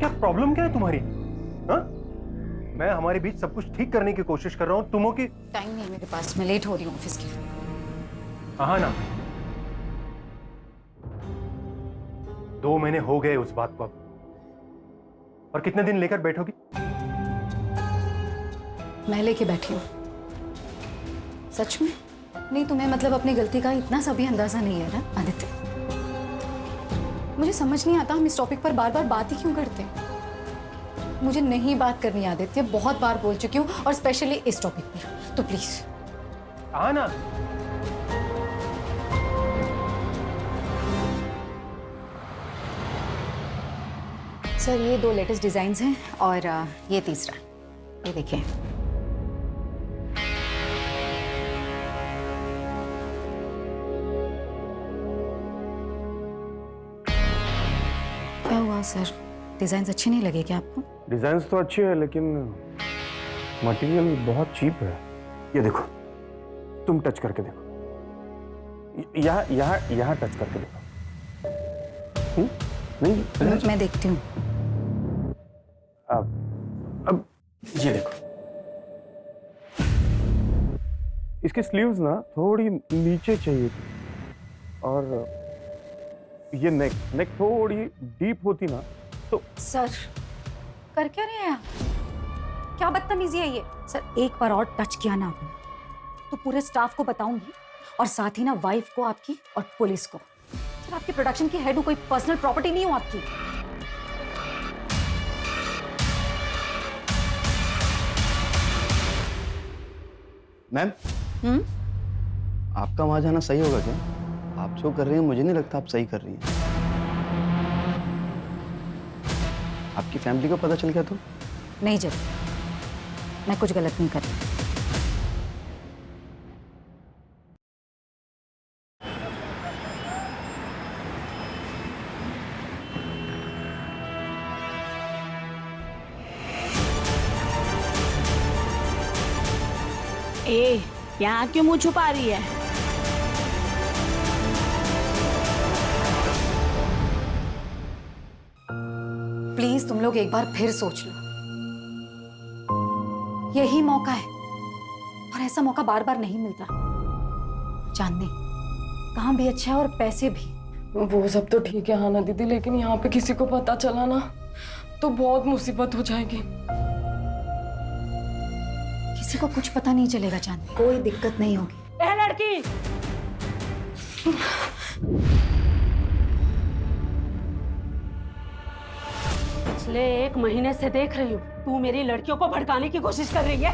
क्या प्रॉब्लम क्या है तुम्हारी? हाँ? मैं हमारे बीच सब कुछ ठीक करने की कोशिश कर रहा हूँ, तुम हो कि टाइम नहीं है मेरे पास, मैं लेट हो रही हूँ ऑफिस के लिए। हाँ ना, 2 महीने हो गए उस बात को अब, और कितने दिन लेकर बैठोगी? मैं लेके बैठी हूँ। सच में? नहीं, तुम्हें मतलब अपनी गलती का इतना सा भी अंदाजा नहीं है ना आदित्य? मुझे समझ नहीं आता हम इस टॉपिक पर बार बार बात ही क्यों करते हैं। मुझे नहीं बात करनी आदित्य, बहुत बार बोल चुकी हूँ, और स्पेशली इस टॉपिक पर, तो प्लीज। हाँ ना, सर ये 2 लेटेस्ट डिजाइन हैं और ये तीसरा, ये देखिए। क्या हुआ सर, डिजाइन अच्छे नहीं लगे क्या आपको? डिजाइन्स तो अच्छे हैं लेकिन मटेरियल बहुत चीप है। ये देखो, तुम टच करके देखो, यहाँ यहाँ यहाँ टच करके देखो। नहीं, मैं देखती हूँ। अब ये देखो, इसके स्लीव्स ना थोड़ी नीचे चाहिए थी, और ये नेक थोड़ी डीप होती ना तो। सर कर क्या रहे हैं आप? क्या बदतमीजी है ये? सर एक बार और टच किया ना आपने तो पूरे स्टाफ को बताऊंगी, और साथ ही ना वाइफ को आपकी और पुलिस को। सर आपकी प्रोडक्शन की हेड हूं, कोई पर्सनल प्रॉपर्टी नहीं हूं आपकी। मैम, आपका वहां जाना सही होगा क्या? आप जो कर रही हैं मुझे नहीं लगता आप सही कर रही हैं। आपकी फैमिली को पता चल गया तो? नहीं जब, मैं कुछ गलत नहीं कर रही। ए, यहाँ क्यों मुंह छुपा रही है? प्लीज तुम लोग एक बार फिर सोच लो, यही मौका है, और ऐसा मौका बार बार नहीं मिलता। चांदनी काम भी अच्छा है और पैसे भी। वो सब तो ठीक है हाँ ना दीदी, लेकिन यहाँ पे किसी को पता चला ना तो बहुत मुसीबत हो जाएगी। किसी को कुछ पता नहीं चलेगा चांदनी, कोई दिक्कत नहीं होगी। ए लड़की, पिछले 1 महीने से देख रही हूँ तू मेरी लड़कियों को भड़काने की कोशिश कर रही है।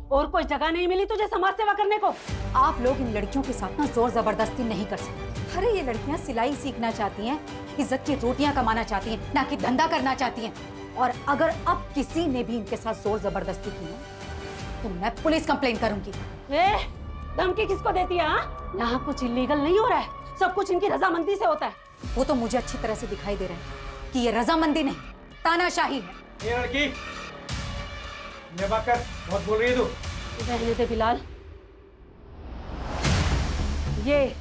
और कोई जगह नहीं मिली तुझे समाज सेवा करने को? आप लोग इन लड़कियों के साथ ना जोर जबरदस्ती नहीं कर सकते। अरे ये लड़कियां सिलाई सीखना चाहती हैं, इज्जत की रोटियां कमाना चाहती हैं, ना कि धंधा करना चाहती हैं। और अगर अब किसी ने भी इनके साथ जोर जबरदस्ती की ना तो मैं पुलिस कंप्लेन करूंगी। धमकी किसको देती है? यहाँ कुछ इलीगल नहीं हो रहा है, सब कुछ इनकी रजामंदी से होता है। वो तो मुझे अच्छी तरह से दिखाई दे रहा है कि ये रजामंदी नहीं, तानाशाही है। ये लड़की, ये बात कर, बहुत बोल रही है तू। रहने दे बिलाल, ये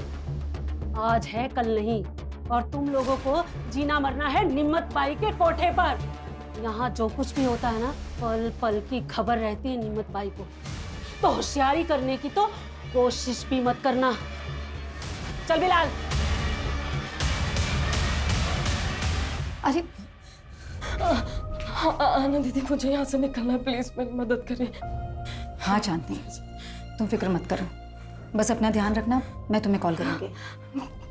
आज है कल नहीं, और तुम लोगों को जीना मरना है निम्मत बाई के कोठे पर। यहाँ जो कुछ भी होता है ना, पल पल की खबर रहती है निम्मत बाई को, तो होशियारी करने की तो कोशिश भी मत करना। चल बिलाल। अरे आना दीदी, मुझे यहाँ से निकलना है, प्लीज मेरी मदद करें। हाँ चांदनी, तुम फिक्र मत करो, बस अपना ध्यान रखना, मैं तुम्हें कॉल करूंगी।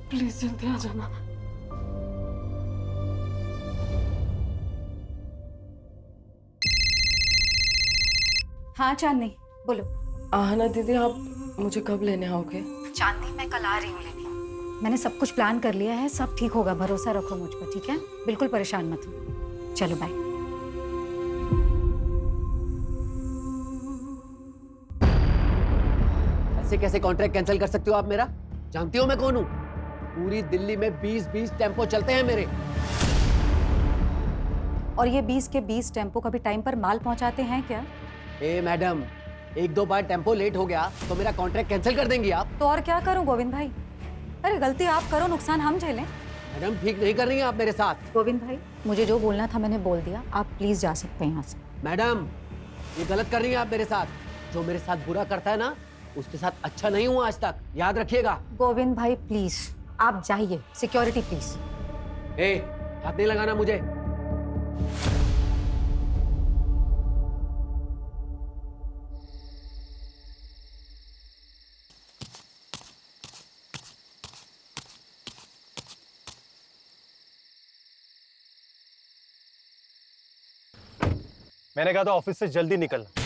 प्लीज जल्दी आ जाना। हाँ चांदनी बोलो। आना दीदी, आप मुझे कब लेने आओगे? चांदनी मैं कल आ रही हूँ लेने। मैंने सब कुछ प्लान कर लिया है, सब ठीक होगा, भरोसा रखो मुझ पर, ठीक है? बिल्कुल परेशान मत हो। चलो बाय। ऐसे कैसे कॉन्ट्रैक्ट कैंसिल कर सकते हो आप मेरा? जानती हो मैं कौन हूँ? पूरी दिल्ली में 20-20 टेम्पो चलते हैं मेरे। और ये 20 के 20 टेम्पो कभी टाइम पर माल पहुंचाते हैं क्या? ए मैडम, 1-2 बार टेम्पो लेट हो गया तो मेरा कॉन्ट्रैक्ट कैंसिल कर देंगी आप? तो और क्या करूं गोविंद भाई? अरे गलती आप करो, नुकसान हम झेलें। मैडम ठीक नहीं कर रही हैं आप मेरे साथ। गोविंद भाई, मुझे जो बोलना था मैंने बोल दिया, आप प्लीज जा सकते हैं यहाँ से। मैडम ये गलत कर रही हैं आप मेरे साथ। जो मेरे साथ बुरा करता है ना, उसके साथ अच्छा नहीं हुआ आज तक, याद रखिएगा। गोविंद भाई प्लीज आप जाइए। Security please. ए, हाथ नहीं लगाना मुझे। मैंने कहा था ऑफिस से जल्दी निकलना।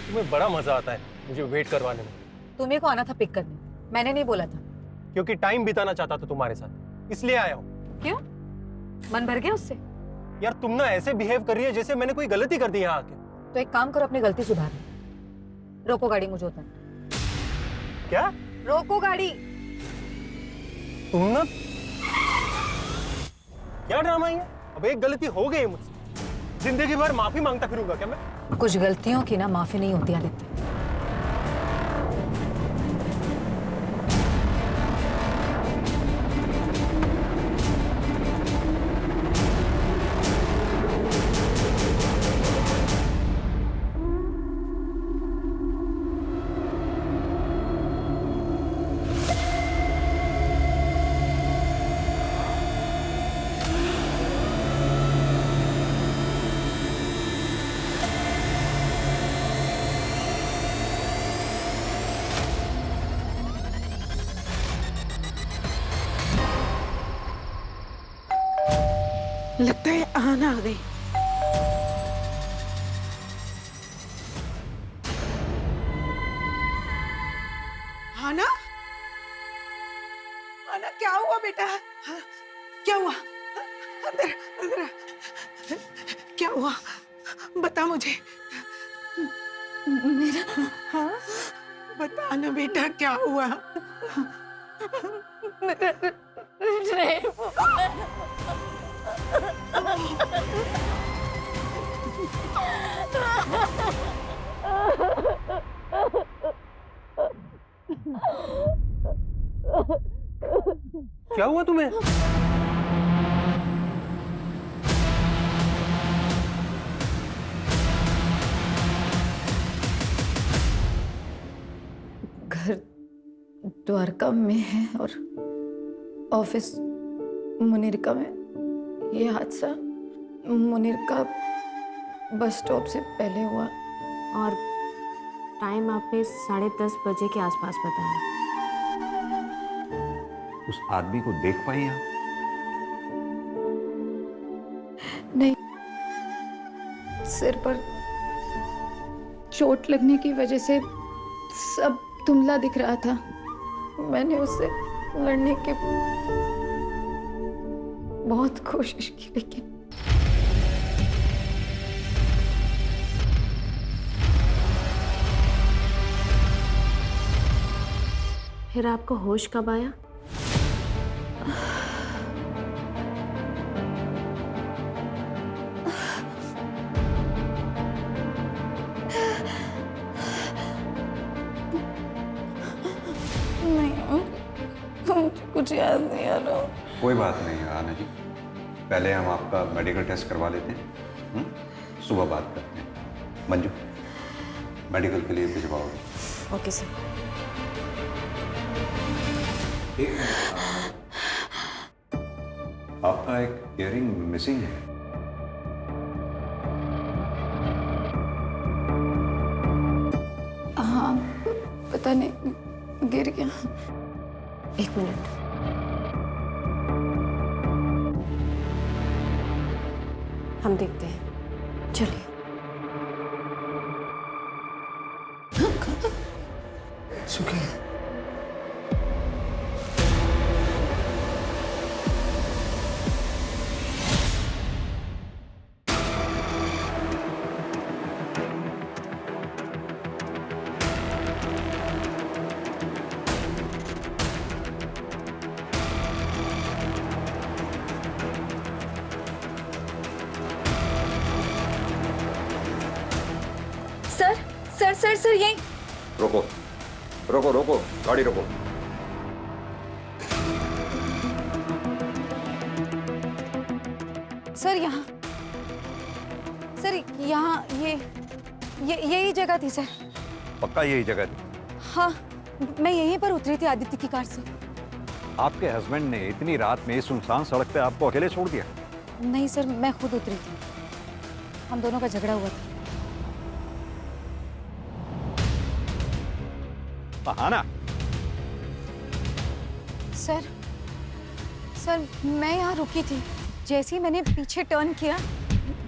तुम्हें बड़ा मजा आता है मुझे वेट करवाने में। तुम्हें को आना था पिक करने, मैंने नहीं बोला था। क्योंकि टाइम बिताना चाहता था तुम्हारे साथ, इसलिए आया हूँ। क्यों? मन भर गया उससे? यार तुम ना ऐसे बिहेव कर रही है जैसे मैंने कोई गलती कर दी यहाँ आके। तो एक काम करो, अपनी गलती सुधार। रोको गाड़ी, मुझे उतर। क्या? रोको गाड़ी। तुम ना क्या ड्रामा है? अब एक गलती हो गई है मुझसे, जिंदगी भर माफी मांगता फिरूंगा क्या मैं? कुछ गलतियों की ना माफी नहीं होती आदित्य। लगता है आना आ गई। आना, आना क्या हुआ बेटा? हाँ, क्या हुआ? अंदर अंदर आ। क्या हुआ बता मुझे। मेरा हाँ बता ना बेटा क्या हुआ? क्या हुआ तुम्हें? घर द्वारका में है और ऑफिस मुनीरका में। ये हादसा मुनीरका बस स्टॉप से पहले हुआ और टाइम आपने 10:30 बजे के आसपास बताया। उस आदमी को देख पाई आप? नहीं, सिर पर चोट लगने की वजह से सब धुंधला दिख रहा था। मैंने उससे लड़ने की बहुत कोशिश की, लेकिन फिर आपको होश कब आया? नहीं, मुझे कुछ याद नहीं आ रहा। कोई बात नहीं आना जी, पहले हम आपका मेडिकल टेस्ट करवा लेते हैं, सुबह बात करते हैं। मंजू, मेडिकल के लिए भिजवाओगे? Okay sir. आपका एक इयरिंग मिसिंग है। हाँ, पता नहीं गिर गया। 1 मिनट। हम देखते हैं, चलिए। सर यही। रोको रोको रोको, गाड़ी रोको। सर यहाँ, सर यहाँ ये यही जगह थी सर। पक्का यही जगह थी? हाँ, मैं यहीं पर उतरी थी आदित्य की कार से। आपके हस्बैंड ने इतनी रात में इस सुनसान सड़क पे आपको अकेले छोड़ दिया? नहीं सर, मैं खुद उतरी थी, हम दोनों का झगड़ा हुआ था। बहाना? सर मैं यहाँ रुकी थी, जैसे ही मैंने पीछे टर्न किया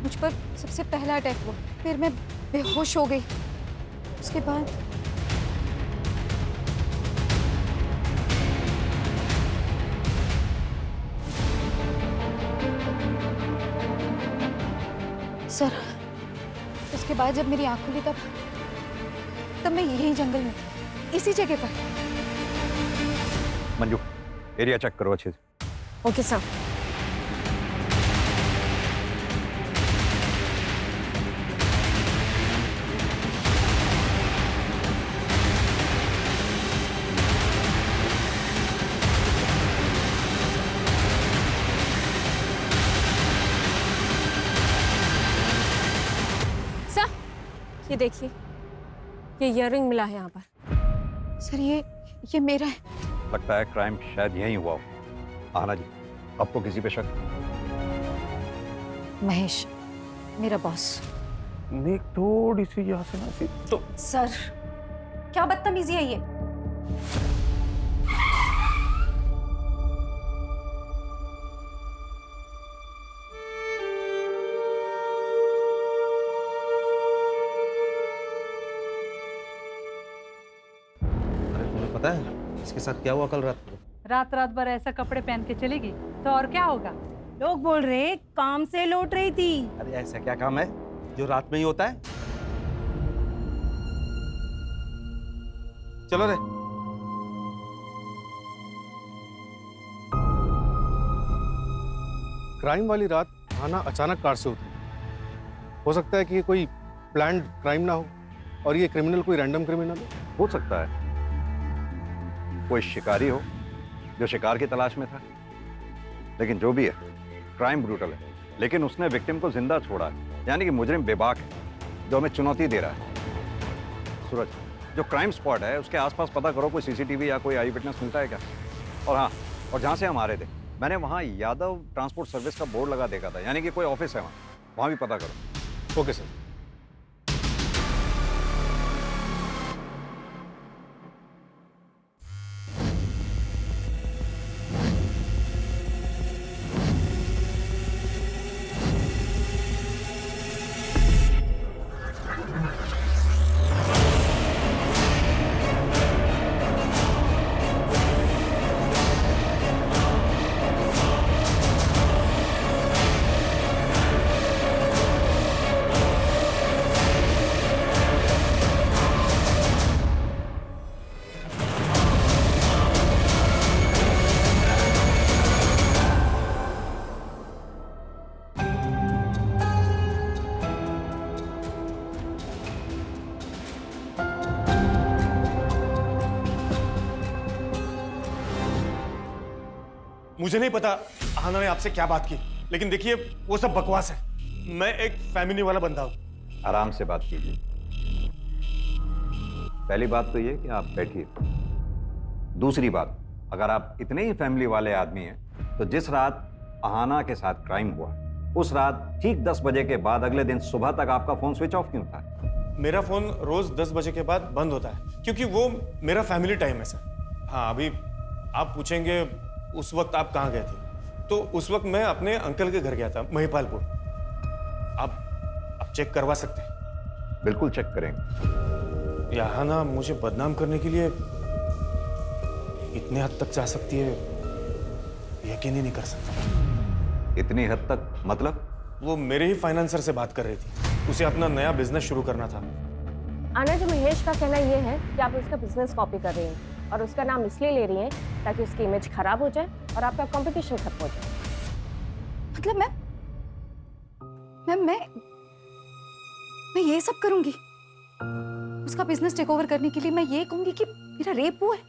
मुझ पर सबसे पहला अटैक हुआ, फिर मैं बेहोश हो गई। उसके बाद सर, उसके बाद जब मेरी आंख खुली तब मैं यही जंगल में थी, इसी जगह पर। मंजू, एरिया चेक करो अच्छे से। Okay sir. सर, ये देखिए, ये इयररिंग मिला है यहाँ पर। सर ये मेरा है। लगता है क्राइम शायद यहीं हुआ हो। आना जी, आपको किसी पे शक? महेश, मेरा बॉस। नेक थोड़ी सी यहाँ से ना सी तो। सर, क्या बदतमीजी है ये? अरे तुम्हें पता है इसके साथ क्या हुआ कल रात को? रात रात भर ऐसा कपड़े पहन के चलेगी तो और क्या होगा? लोग बोल रहे काम से लौट रही थी। अरे ऐसा क्या काम है जो रात में ही होता है? चलो रे। क्राइम वाली रात आना अचानक कार से उतरी। हो सकता है कि ये कोई प्लान्ड क्राइम ना हो और ये क्रिमिनल कोई रैंडम क्रिमिनल हो सकता है कोई शिकारी हो जो शिकार की तलाश में था। लेकिन जो भी है, क्राइम ब्रूटल है, लेकिन उसने विक्टिम को जिंदा छोड़ा है, यानी कि मुजरिम बेबाक है जो हमें चुनौती दे रहा है। सूरज, जो क्राइम स्पॉट है उसके आसपास पता करो, कोई सीसीटीवी या कोई आई विटनेस मिलता है क्या? और हाँ, और जहाँ से हम आ रहे थे मैंने वहाँ यादव ट्रांसपोर्ट सर्विस का बोर्ड लगा देखा था, यानी कि कोई ऑफिस है वहाँ भी पता करो। Okay sir. मुझे नहीं पता आना ने आपसे क्या बात की, लेकिन देखिए वो सब बकवास है। मैं एक फैमिली वाला बंदा हूं। आराम से बात कीजिए। पहली बात तो ये कि आप बैठिए। दूसरी बात, अगर आप इतने ही फैमिली वाले आदमी हैं तो जिस रात अहाना के साथ क्राइम हुआ उस रात ठीक 10 बजे के बाद अगले दिन सुबह तक आपका फोन स्विच ऑफ क्यों था? मेरा फोन रोज 10 बजे के बाद बंद होता है क्योंकि वो मेरा फैमिली टाइम है सर। हाँ, अभी आप पूछेंगे उस वक्त आप कहाँ गए थे, तो उस वक्त मैं अपने अंकल के घर गया था, महिपालपुर। आप चेक करवा सकते हैं? बिल्कुल चेक करेंगे। यहाँ ना मुझे बदनाम करने के लिए इतने हद तक जा सकती है, यकीन ही नहीं कर सकता। इतनी हद तक मतलब? वो मेरे ही फाइनेंसर से बात कर रही थी, उसे अपना नया बिजनेस शुरू करना था। आना जी, महेश का कहना ये है कि आप उसका बिजनेस कॉपी कर रही हैं और उसका नाम इसलिए ले रही हैं ताकि उसकी इमेज खराब हो जाए और आपका कंपटीशन खत्म हो जाए। मतलब मैं ये सब करूंगी? उसका बिजनेस टेक ओवर करने के लिए मैं ये कहूंगी कि मेरा रेप हुआ है?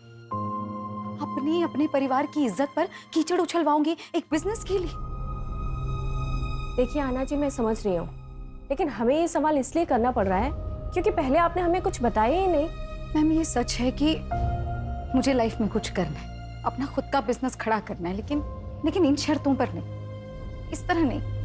अपने परिवार की इज्जत पर कीचड़ उछलवाऊंगी एक बिजनेस के लिए? देखिए आना जी, मैं समझ रही हूँ, लेकिन हमें ये सवाल इसलिए करना पड़ रहा है क्योंकि पहले आपने हमें कुछ बताया ही नहीं। मैम ये सच है कि मुझे लाइफ में कुछ करना है, अपना खुद का बिजनेस खड़ा करना है, लेकिन इन शर्तों पर नहीं, इस तरह नहीं।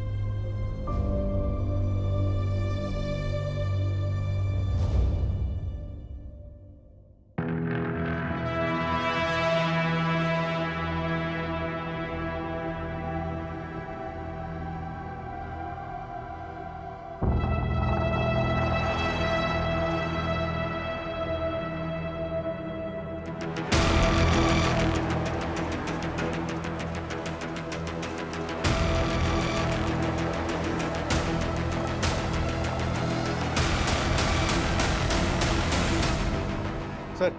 सर,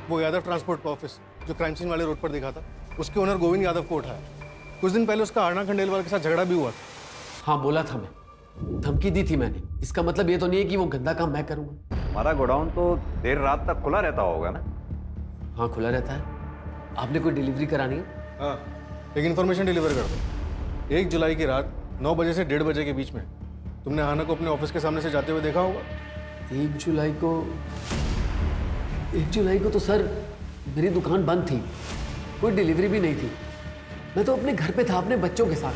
वो यादव ट्रांसपोर्ट का ऑफिस जो क्राइम सीन वाले रोड पर दिखा था, उसके ओनर गोविंद यादव को उठाया। कुछ दिन पहले उसका आरना खंडेलवाल के साथ झगड़ा भी हुआ था। हाँ बोला था, मैं धमकी दी थी मैंने। इसका मतलब ये तो नहीं है कि वो गंदा काम मैं करूंगा। हमारा गोडाउन तो देर रात तक खुला रहता होगा ना? हाँ खुला रहता है। आपने कोई डिलीवरी करानी है? हाँ, एक इन्फॉर्मेशन डिलीवर कर दो। 1 जुलाई की रात 9 बजे से 1:30 बजे के बीच में तुमने आना को अपने ऑफिस के सामने से जाते हुए देखा होगा। 1 जुलाई को तो सर मेरी दुकान बंद थी, कोई डिलीवरी भी नहीं थी। मैं तो अपने घर पे था अपने बच्चों के साथ।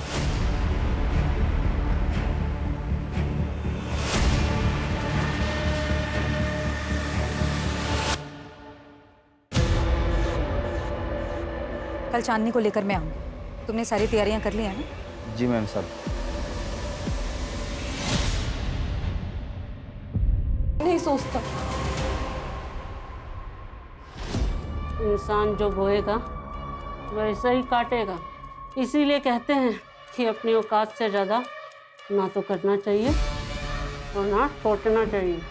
कल चांदनी को लेकर मैं आऊंगी। तुमने सारी तैयारियां कर ली है ना? जी मैम साहब। नहीं सोचता। इंसान जो बोएगा वैसा ही काटेगा। इसीलिए कहते हैं कि अपनी औकात से ज़्यादा ना तो करना चाहिए और ना छोड़ना चाहिए।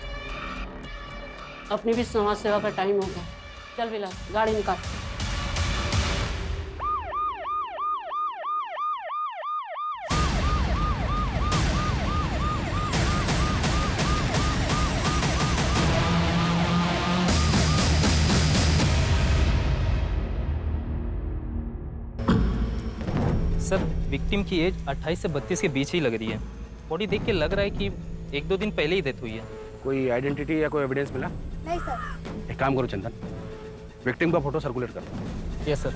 अपनी भी समाज सेवा का टाइम हो गया। चल बिला, गाड़ी निकाल। सर, विक्टिम की एज 28 से 32 के बीच ही लग रही है। बॉडी देख के लग रहा है कि 1-2 दिन पहले ही डेथ हुई है। कोई आइडेंटिटी या कोई एविडेंस मिला? नहीं सर। एक काम करो चंदन, विक्टिम का फोटो सर्कुलेट कर दो। Yes sir.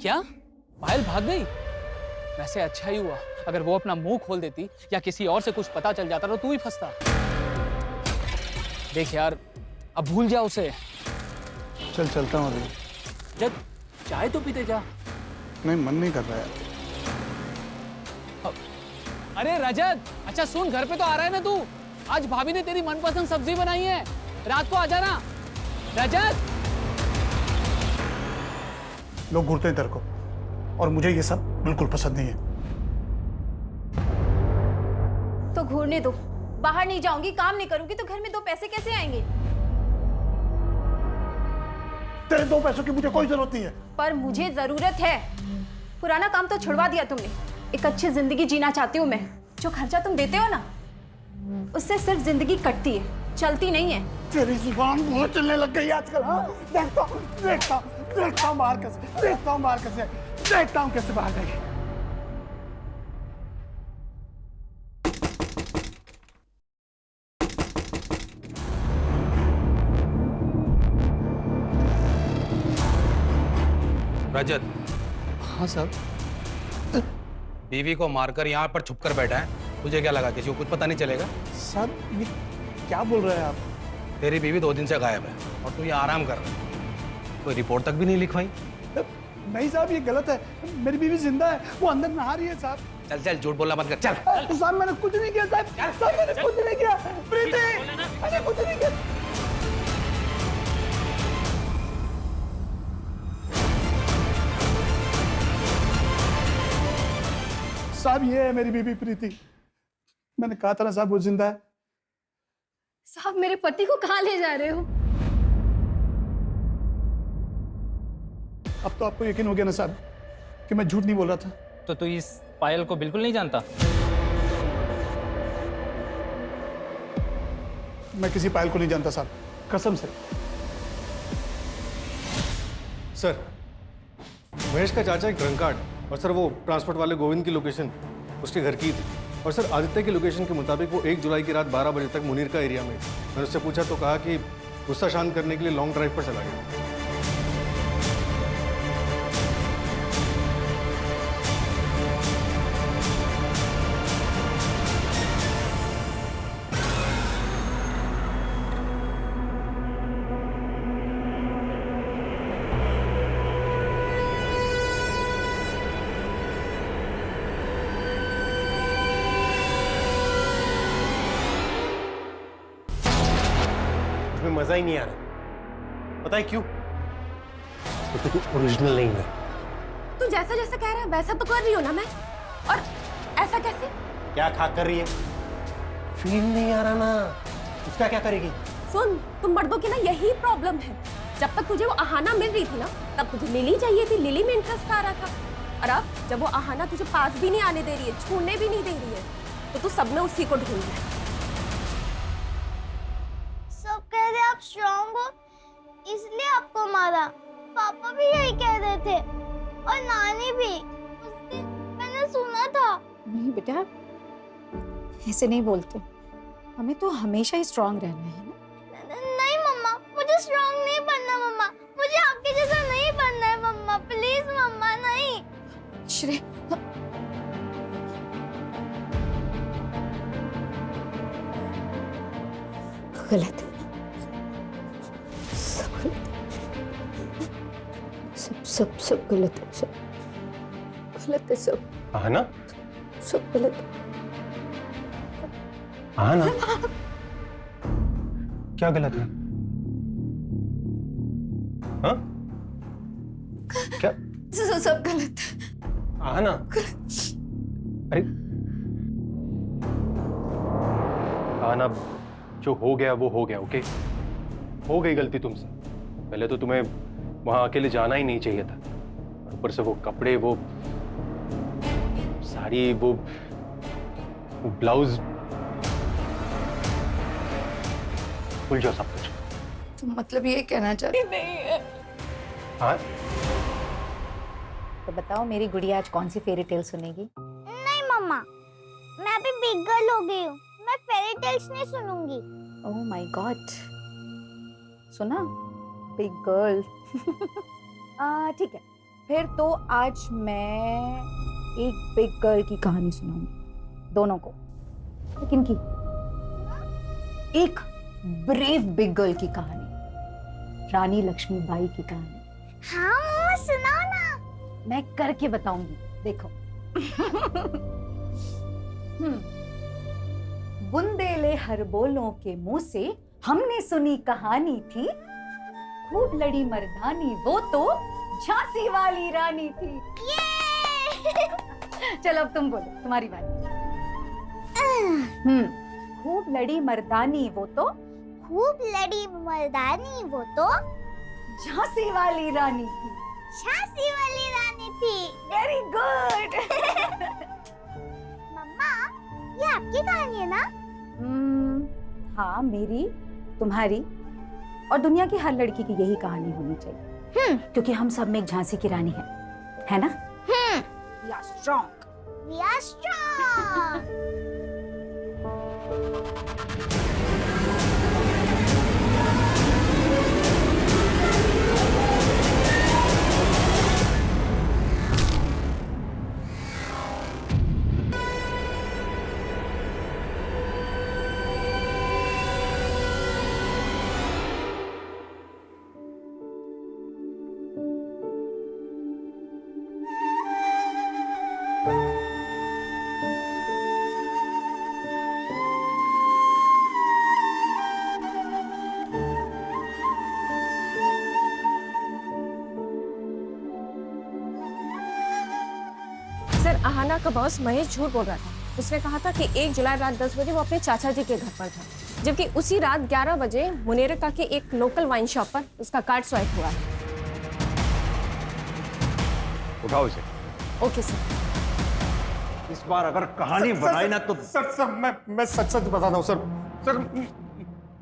क्या पायल भाग गई? वैसे अच्छा ही हुआ, अगर वो अपना मुंह खोल देती या किसी और से कुछ पता चल जाता तो तू ही फंसता। देख यार, अब भूल जा उसे। चलता हूँ अभी। जब चाय तो पीते जा। नहीं, मन नहीं कर रहा है। अरे रजत, अच्छा सुन, घर पे तो आ रहा है ना तू? आज भाभी ने तेरी मनपसंद सब्जी बनाई है, रात को आ जाना। रजत, लोग घूरते हैं तेरे को और मुझे ये सब बिल्कुल पसंद नहीं है। तो घूरने दो। बाहर नहीं जाऊंगी, काम नहीं करूंगी तो घर में 2 पैसे कैसे आएंगे? तेरे 2 पैसों की मुझे कोई जरूरत नहीं है। पर मुझे जरूरत है। पुराना काम तो छुड़वा दिया तुमने। एक अच्छी जिंदगी जीना चाहती हूँ मैं। जो खर्चा तुम देते हो ना, उससे सिर्फ जिंदगी कटती है, चलती नहीं है। तेरी जुबान बहुत चलने लग गई आजकल। हाँ? देखता हूँ बाहर कैसे बाहर गई। रजत। हाँ साहब। बीवी को मारकर यहाँ पर छुपकर बैठा है, तुझे क्या लगा किसी को कुछ पता नहीं चलेगा? साहब ये क्या बोल रहे हैं आप? तेरी बीवी 2 दिन से गायब है और तू यहाँ आराम कर रहा है। कोई रिपोर्ट तक भी नहीं लिखवाई? नहीं साहब, ये गलत है। मेरी बीवी जिंदा है, वो अंदर नहा रही है साहब। चल चल, झूठ बोलना बंद कर, चल। साहब मैंने कुछ नहीं किया साहब। साहब मैंने कुछ नहीं किया। प्रीति, मैंने कुछ नहीं किया। साहब ये है मेरी बीबी प्रीति। मैंने कहा था ना साहब वो जिंदा है। साहब मेरे पति को कहाँ ले जा रहे हो? अब तो आपको यकीन हो गया ना साहब कि मैं झूठ नहीं बोल रहा था। तो तू इस पायल को बिल्कुल नहीं जानता? मैं किसी पायल को नहीं जानता साहब, कसम से। सर, महेश का चाचा एक ड्रंकार्ड है और सर वो ट्रांसपोर्ट वाले गोविंद की लोकेशन उसके घर की थी। और सर आदित्य की लोकेशन के मुताबिक वो 1 जुलाई की रात 12 बजे तक मुनीर का एरिया में। मैंने उससे पूछा तो कहा कि गुस्सा शांत करने के लिए लॉन्ग ड्राइव पर चला गया। इसमें मजा ही नहीं आ रहा। पता है क्यों? क्योंकि तू ओरिजिनल नहीं है। तू जैसा जैसा कह रहा है वैसा तो कर रही हो ना मैं, और ऐसा कैसे? क्या खा कर रही है? फील नहीं आ रहा ना, उसका क्या करेगी? सुन, तुम मर्दों की ना यही प्रॉब्लम है। जब तक तुझे वो आहाना मिल रही थी ना, तब तुझे लिली चाहिए थी, लिली में इंटरेस्ट आ रहा था। और अब जब वो आहाना तुझे पास भी नहीं आने दे रही है, छूने भी नहीं दे रही है, तो तू सब में उसी को ढूंढ रहा है। सब कह रहे आप स्ट्रॉन्ग हो इसलिए आपको मारा। पापा भी यही कह रहे थे और नानी भी। उस दिन मैंने सुना था। नहीं बेटा, ऐसे नहीं बोलते। हमें तो हमेशा ही स्ट्रांग रहना है ना। नहीं मम्मा, मुझे स्ट्रॉन्ग नहीं बनना मम्मा। मुझे आपके जैसा नहीं बनना है मम्मा। प्लीज मम्मा, नहीं। श्रेय, गलत है, सब गलत है, सब गलत है, सब गलत है, सब। आहाना? सब गलत है। आहाना? क्या गलत है? हाँ? क्या? सब गलत है। आहाना? अरे आहाना, जो हो गया वो हो गया, ओके? हो गई गलती तुमसे। पहले तो तुम्हें वहां अकेले जाना ही नहीं चाहिए था। ऊपर से वो कपड़े, वो साड़ी, वो ब्लाउज, भूल जाओ सब कुछ। तुम मतलब ये कहना चाहती? नहीं है। हाँ? तो बताओ मेरी गुड़िया आज कौन सी फेरी टेल सुनेगी? नहीं मम्मा, मैं अभी बिग गर्ल हो गई हूँ। मैं फेरी टेल्स नहीं सुनूंगी। ओह माय गॉड, सुना? Big girl. ठीक है, फिर तो आज मैं एक बिग गर्ल की कहानी सुनाऊंगी दोनों को। लेकिन की एक ब्रेव बिग गर्ल की कहानी, रानी लक्ष्मीबाई की कहानी। हाँ मम्मा, सुनाओ ना। मैं करके बताऊंगी, देखो। बुंदेले हर बोलों के मुंह से हमने सुनी कहानी थी, खूब लड़ी मर्दानी वो तो झांसी वाली रानी थी। चलो अब तुम बोलो, तुम्हारी बारी। खूब लड़ी मर्दानी वो तो, खूब लड़ी मर्दानी वो तो झांसी वाली रानी थी। झांसी वाली रानी थी। Very good. मम्मा, ये आपकी कहानी है ना? हाँ, मेरी, तुम्हारी और दुनिया की हर लड़की की यही कहानी होनी चाहिए। क्योंकि हम सब में एक झांसी की रानी है ना? We are strong. We are strong. Sir, Aahana का बॉस महेश झूठ बोल रहा था। उसने कहा था कि 1 जुलाई रात 10 बजे वो अपने चाचा जी के घर पर था, जबकि उसी रात 11 बजे मुनेरका के एक लोकल वाइन शॉप पर उसका कार्ड स्वाइप हुआ है। उठाओ इसे। Okay sir. इस बार अगर कहानी बनाई ना तो सर मैं सच बता रहा हूँ सर।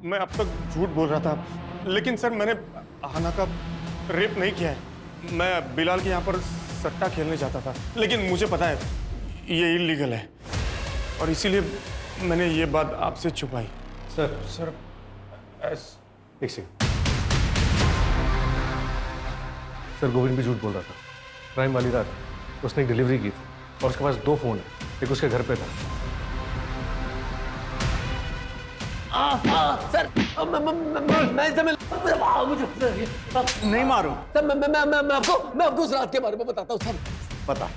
मैं अब तक झूठ बोल रहा था, लेकिन सर मैंने आहाना का रेप नहीं किया है। मैं बिलाल के यहाँ पर सट्टा खेलने जाता था, लेकिन मुझे पता है ये इलीगल है और इसीलिए मैंने ये बात आपसे छुपाई। सर एक सेकंड सर, गोविंद भी झूठ बोल रहा था। क्राइम वाली रात उसने एक डिलीवरी की थी और उसके पास 2 फोन है, एक उसके घर पे था। सर नहीं मारो सर, मैं आपको उस रात के बारे में बताता हूँ सर। पता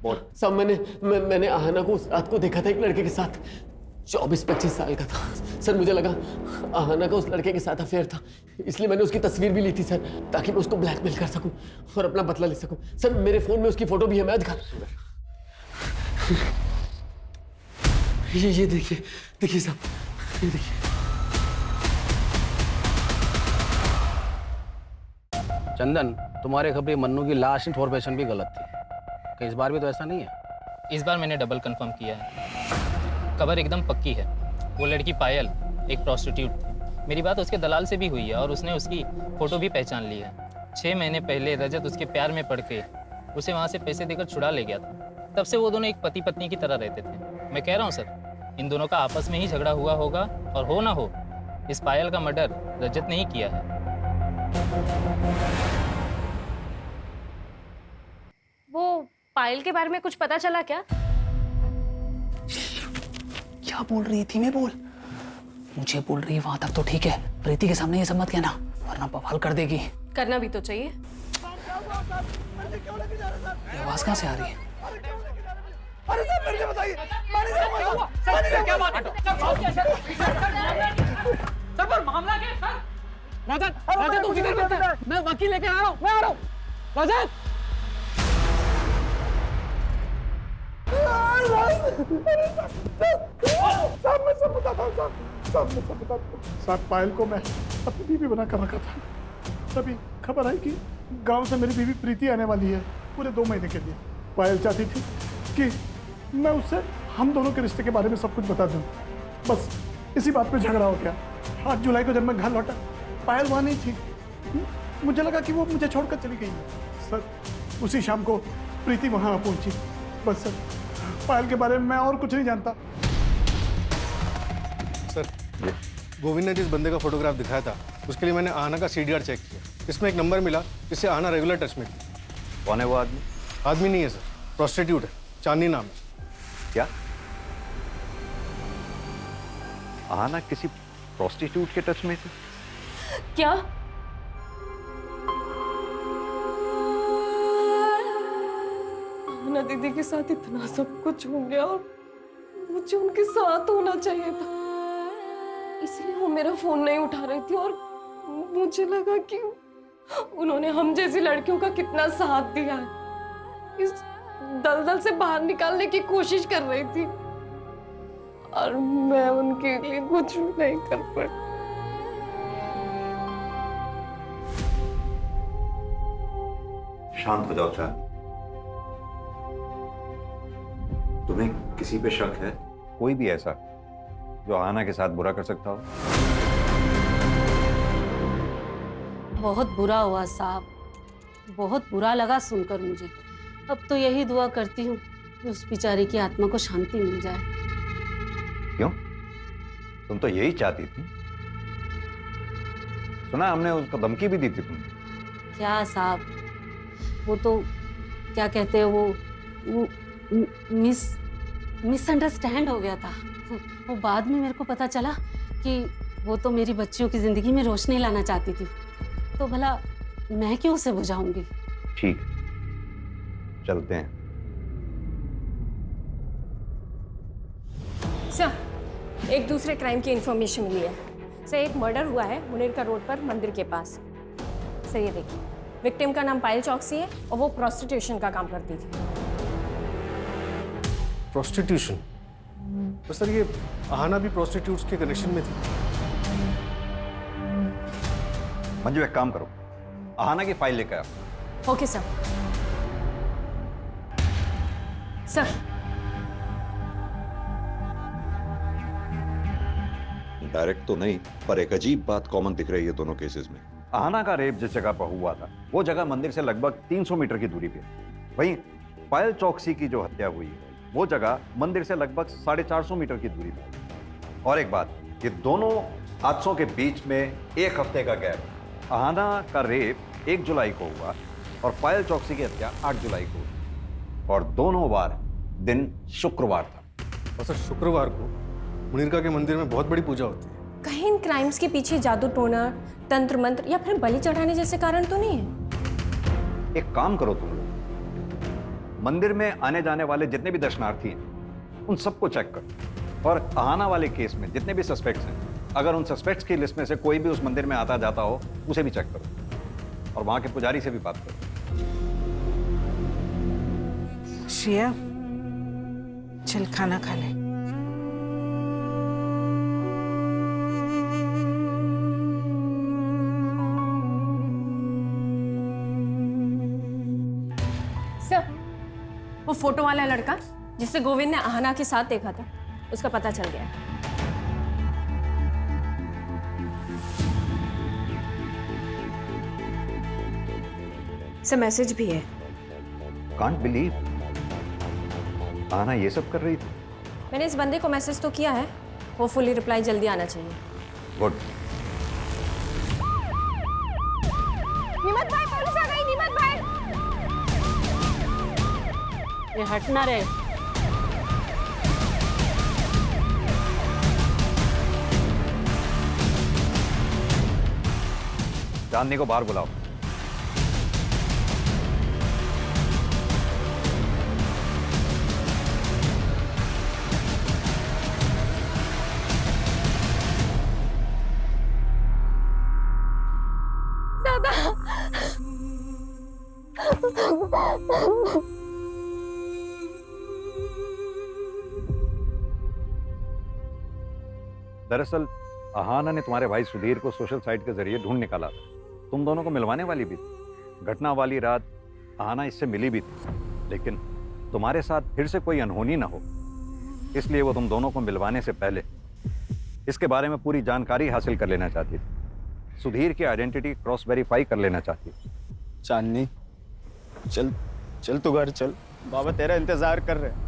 बोल। सब मैंने आहाना को उस रात को देखा था एक लड़के के साथ, 24-25 साल का था सर। मुझे लगा आहाना का उस लड़के के साथ अफेयर था, इसलिए मैंने उसकी तस्वीर भी ली थी सर, ताकि मैं उसको ब्लैकमेल कर सकूं और अपना बदला ले सकूं। सर मेरे फोन में उसकी फोटो भी है, मैं दिखा। ये देखिए साहब, ये देखिए। चंदन, तुम्हारे खबरी मन्नू की लास्ट इन्फॉर्मेशन भी गलत थी, कि इस बार भी तो ऐसा नहीं है? इस बार मैंने डबल कंफर्म किया है, खबर एकदम पक्की है। वो लड़की पायल एक प्रोस्टिट्यूट थी। मेरी बात उसके दलाल से भी हुई है और उसने उसकी फ़ोटो भी पहचान ली है। 6 महीने पहले रजत उसके प्यार में पड़ के उसे वहाँ से पैसे देकर छुड़ा ले गया था। तब से वो दोनों एक पति पत्नी की तरह रहते थे। मैं कह रहा हूँ सर, इन दोनों का आपस में ही झगड़ा हुआ होगा और हो ना हो, इस पायल का मर्डर रजत ने ही किया है। वो पायल के बारे में कुछ पता चला क्या? क्या बोल रही थी? मैं बोल, मुझे बोल रही है वहां तक तो ठीक है, प्रीति के सामने ये सब मत कहना वरना बवाल कर देगी। करना भी तो चाहिए। आवाज कहाँ से आ रही है? अरे सर मेरे को बताइए, क्या बात है? सर पर मामला क्या है सर? रजत तू किधर बैठा है? मैं वकील लेके आ रहा हूँ, रजत। साहब मैं सब बताता हूँ साहब मैं सब बताता हूँ साहब। पायल को मैं अपनी बीवी बना कर रखा था, तभी खबर आई कि गांव से मेरी बीवी प्रीति आने वाली है पूरे 2 महीने के लिए। पायल चाहती थी कि मैं उससे हम दोनों के रिश्ते के बारे में सब कुछ बता दूं। बस इसी बात पे झगड़ा हो गया। 8 जुलाई को जब मैं घर लौटा, पायल वहाँ नहीं थी। मुझे लगा कि वो मुझे छोड़कर चली गई है सर। उसी शाम को प्रीति वहाँ पहुंची। बस सर, पायल के बारे में मैं और कुछ नहीं जानता। सर, गोविंद ने जिस बंदे का फोटोग्राफ दिखाया था उसके लिए मैंने आहाना का CDR चेक किया। इसमें एक नंबर मिला जिससे आहाना रेगुलर टच में थी। कौन है वो आदमी? आदमी नहीं है सर, प्रोस्टिट्यूट है, चांदनी नाम है। क्या आहाना किसी प्रोस्टिट्यूट के टच में थी? क्या? आहाना दीदी के साथ इतना सब कुछ हो गया और मुझे उनके साथ होना चाहिए था, इसलिए वो मेरा फोन नहीं उठा रही थी। और मुझे लगा कि उन्होंने हम जैसी लड़कियों का कितना साथ दिया है, इस दलदल से बाहर निकालने की कोशिश कर रही थी और मैं उनके लिए कुछ भी नहीं कर पाई। शांत हो जाओ चांद। तुम्हें किसी पे शक है? कोई भी ऐसा जो आहाना के साथ बुरा कर सकता हो? बहुत बुरा हुआ साहब, बहुत बुरा लगा सुनकर मुझे। अब तो यही दुआ करती हूँ कि उस बेचारी की आत्मा को शांति मिल जाए। क्यों? तुम तो यही चाहती थी। सुना हमने उसको धमकी भी दी थी तुमने। क्या साहब, वो तो क्या कहते हैं वो मिसअंडरस्टैंड हो गया था। वो बाद में मेरे को पता चला कि वो तो मेरी बच्चियों की जिंदगी में रोशनी लाना चाहती थी, तो भला मैं क्यों उसे बुझाऊंगी? ठीक, चलते हैं। सर, एक दूसरे क्राइम की इंफॉर्मेशन मिली है। सर, एक मर्डर हुआ है मुनीरका रोड पर मंदिर के पास। सर ये देखिए, विक्टिम का नाम पायल चौकसी है और वो प्रोस्टिट्यूशन का काम करती थी। प्रोस्टिट्यूशन? तो सर ये आहाना भी प्रोस्टिट्यूट्स के कनेक्शन में थी। मंजू एक काम करो, आहाना की फाइल लेकर आओ। Okay sir. सर, डायरेक्ट तो नहीं, पर एक अजीब बात कॉमन दिख रही है दोनों केसेस में। आहना का रेप जिस जगह पर हुआ था वो जगह मंदिर से लगभग 300 मीटर की दूरी पे है। वहीं पायल चौकसी की जो हत्या हुई है वो जगह मंदिर से लगभग 450 मीटर की दूरी पे है। और एक बात, ये दोनों हादसों के बीच में एक हफ्ते का गैप है। आहना का रेप 1 जुलाई को हुआ और पायल चौकसी की हत्या 8 जुलाई को हुई और दोनों बार दिन शुक्रवार था। और सर शुक्रवार को मुनीरका के मंदिर में बहुत बड़ी पूजा होती है। कहीं इन क्राइम्स के पीछे जादू टोना, तंत्र मंत्र या फिर बलि चढ़ाने जैसे कारण तो नहीं है? एक काम करो तुम लोग, मंदिर में आने जाने वाले जितने भी दर्शनार्थी हैं उन सबको चेक करो और आहना वाले केस में जितने भी सस्पेक्ट्स हैं, अगर उन सस्पेक्ट्स की लिस्ट में से कोई भी उस मंदिर में आता जाता हो उसे भी चेक करो और वहां के पुजारी से भी बात करो। श्रेया, चल खाना खा ले। सर, वो फोटो वाला लड़का जिसे गोविंद ने आहना के साथ देखा था, उसका पता चल गया है। सर, मैसेज भी है। कांट बिलीव आहना ये सब कर रही थी। मैंने इस बंदे को मैसेज तो किया है, होपफुली रिप्लाई जल्दी आना चाहिए। गुड। निमत भाई, पुलिस आ गई। निमत भाई, ये हटना रे। चांदनी को बाहर बुलाओ। दरअसल आहना ने तुम्हारे भाई सुधीर को सोशल साइट के जरिए ढूंढ निकाला था। तुम दोनों को मिलवाने वाली भी थी। घटना वाली रात आहना इससे मिली भी थी, लेकिन तुम्हारे साथ फिर से कोई अनहोनी ना हो इसलिए वो तुम दोनों को मिलवाने से पहले इसके बारे में पूरी जानकारी हासिल कर लेना चाहती थी। सुधीर की आइडेंटिटी क्रॉस वेरीफाई कर लेना चाहती थी। चांदनी, चल चल तू घर चल, बाबा तेरा इंतजार कर रहे हैं।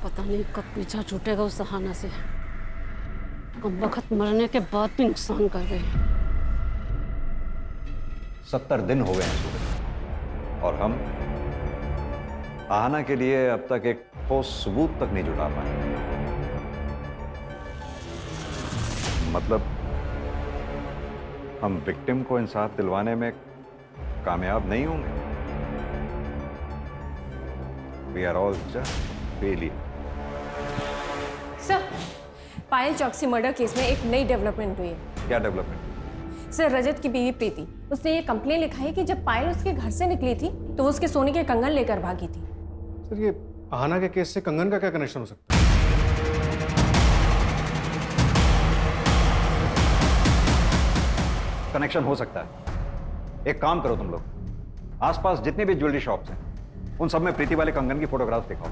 पता नहीं कब पीछा छूटेगा उस आहना से। कम वक्त मरने के बाद भी नुकसान कर गए। 70 दिन हो गए हैं सूरज, और हम आहना के लिए अब तक एक ठोस सबूत तक नहीं जुटा पाए। मतलब हम विक्टिम को इंसाफ दिलवाने में कामयाब नहीं होंगे। We are all just failure. Sir, Payal Chauksey murder case में एक नई डेवलपमेंट हुई है। क्या डेवलपमेंट? सर, रजत की बीवी प्रीति, उसने ये कंप्लेन लिखा है कि जब पायल उसके घर से निकली थी तो वो उसके सोने के कंगन लेकर भागी थी। सर, ये आहना के केस से कंगन का क्या कनेक्शन हो सकता है? कनेक्शन हो सकता है। एक काम करो तुम लोग, आसपास जितने भी ज्वेलरी शॉप्स हैं उन सब में प्रीति वाले कंगन की फोटोग्राफ्स दिखाओ।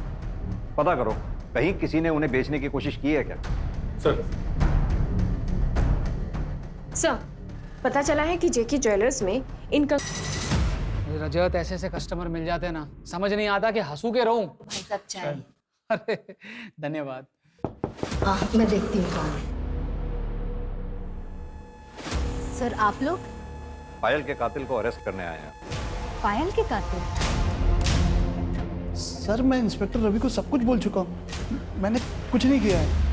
पता करो कहीं किसी ने उन्हें बेचने की कोशिश की है क्या। सर, पता चला है कि जेकी ज्वेलर्स में इनका रजत, ऐसे ऐसे कस्टमर मिल जाते हैं ना, समझ नहीं आता कि हंसू के रहूं। भाई साहब चाय। अरे धन्यवाद। हाँ, मैं देखती हूँ कौन है। सर, आप लोग? पायल के कातिल को अरेस्ट करने आए हैं। पायल के कातिल? सर, मैं इंस्पेक्टर रवि को सब कुछ बोल चुका हूँ। मैंने कुछ नहीं किया है।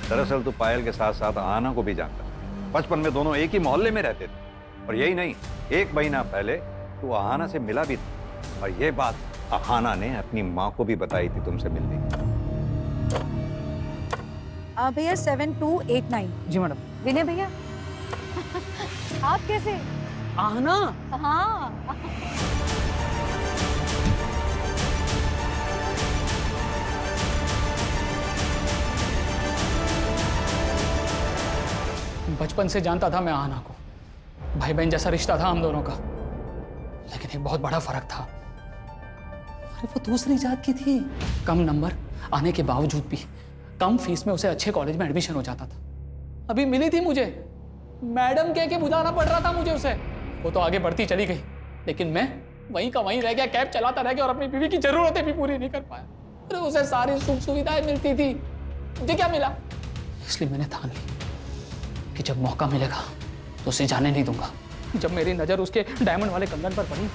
दरअसल तो पायल के साथ साथ आहना को भी जानता है। बचपन में दोनों एक ही मोहल्ले में रहते थे। और यही नहीं, 1 महीना पहले तू आहाना से मिला भी था और ये बात आहाना ने अपनी माँ को भी बताई थी तुमसे मिलने की। भैया 7289। जी मैडम। विनय भैया आप कैसे? आहना? हाँ। बचपन से जानता था मैं आहना को, भाई बहन जैसा रिश्ता था हम दोनों का, लेकिन एक बहुत बड़ा फर्क था। अरे वो दूसरी जात की थी, कम नंबर आने के बावजूद भी कम फीस में उसे अच्छे कॉलेज में एडमिशन हो जाता था। अभी मिली थी मुझे, मैडम कह के बुलाना पड़ रहा था मुझे उसे। वो तो आगे बढ़ती चली गई, लेकिन मैं वहीं का वहीं रह गया, कैब चलाता रह गया और अपनी बीवी की जरूरतें भी पूरी नहीं कर पाया। अरे उसे सारी सुख सुविधाएं मिलती थी, मुझे क्या मिला? इसलिए मैंने ठान ली कि जब मौका मिलेगा तो उसे जाने नहीं दूंगा। जब मेरी नजर उसके डायमंड वाले कंगन पर पड़ी,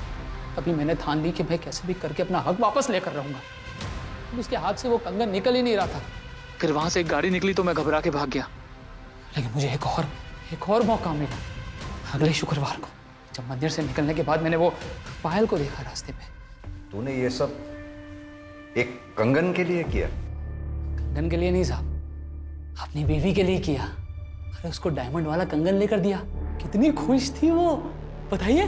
तभी मैंने ठान ली कि मैं कैसे भी करके अपना हक वापस लेकर रहूंगा। उसके हाथ से वो कंगन निकल ही नहीं रहा था। फिर वहां से एक गाड़ी निकली तो मैं घबरा के भाग गया, लेकिन मुझे एक और मौका मिला अगले शुक्रवार को, जब मंदिर से निकलने के बाद मैंने वो पायल को देखा रास्ते पे। तूने ये सब एक कंगन के लिए किया? कंगन के लिए नहीं साहब, अपनी बीवी के लिए किया। अरे उसको डायमंड वाला कंगन लेकर दिया, कितनी खुश थी वो, बताइए।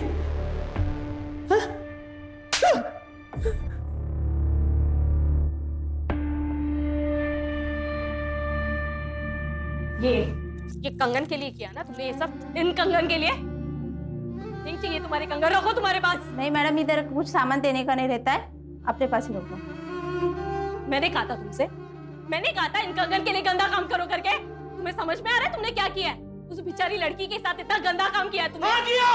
ये कंगन के लिए किया ना तुमने ये सब? इन कंगन के लिए नहीं चाहिए तुम्हारे कंगन, रखो तुम्हारे पास। नहीं मैडम, इधर कुछ सामान देने का नहीं रहता है, अपने पास ही रखो। मैंने कहा था तुमसे, मैंने कहा था इन कंगन के लिए गंदा काम करो करके। तुम्हें समझ में आ रहा है तुमने क्या किया है? उस बेचारी लड़की के साथ इतना गंदा काम किया है तुमने। हाँ किया।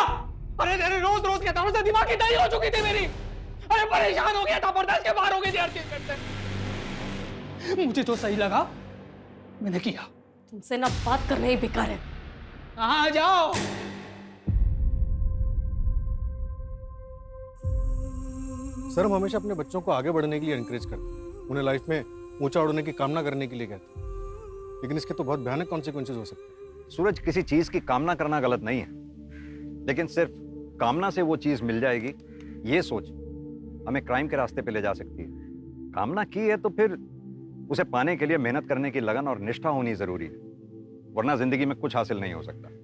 अरे तेरे रोज रोज के कामों से दिमाग की दही हो चुकी थी मेरी। अरे परेशान हो गया था, बर्दाश्त के बाहर हो गई थी हर चीज करते। मुझे जो सही लगा मैंने किया। तुमसे ना बात करना ही बेकार है। आ जाओ। सर, हम हमेशा अपने बच्चों को आगे बढ़ने के लिए एनकरेज करते हैं, उन्हें लाइफ में ऊंचा उड़ने की कामना करने के लिए कहते हैं, लेकिन इसके तो बहुत भयानक कॉन्सिक्वेंसेज हो सकते हैं। सूरज, किसी चीज की कामना करना गलत नहीं है, लेकिन सिर्फ कामना से वो चीज मिल जाएगी ये सोच हमें क्राइम के रास्ते पे ले जा सकती है। कामना की है तो फिर उसे पाने के लिए मेहनत करने की लगन और निष्ठा होनी जरूरी है, वरना जिंदगी में कुछ हासिल नहीं हो सकता।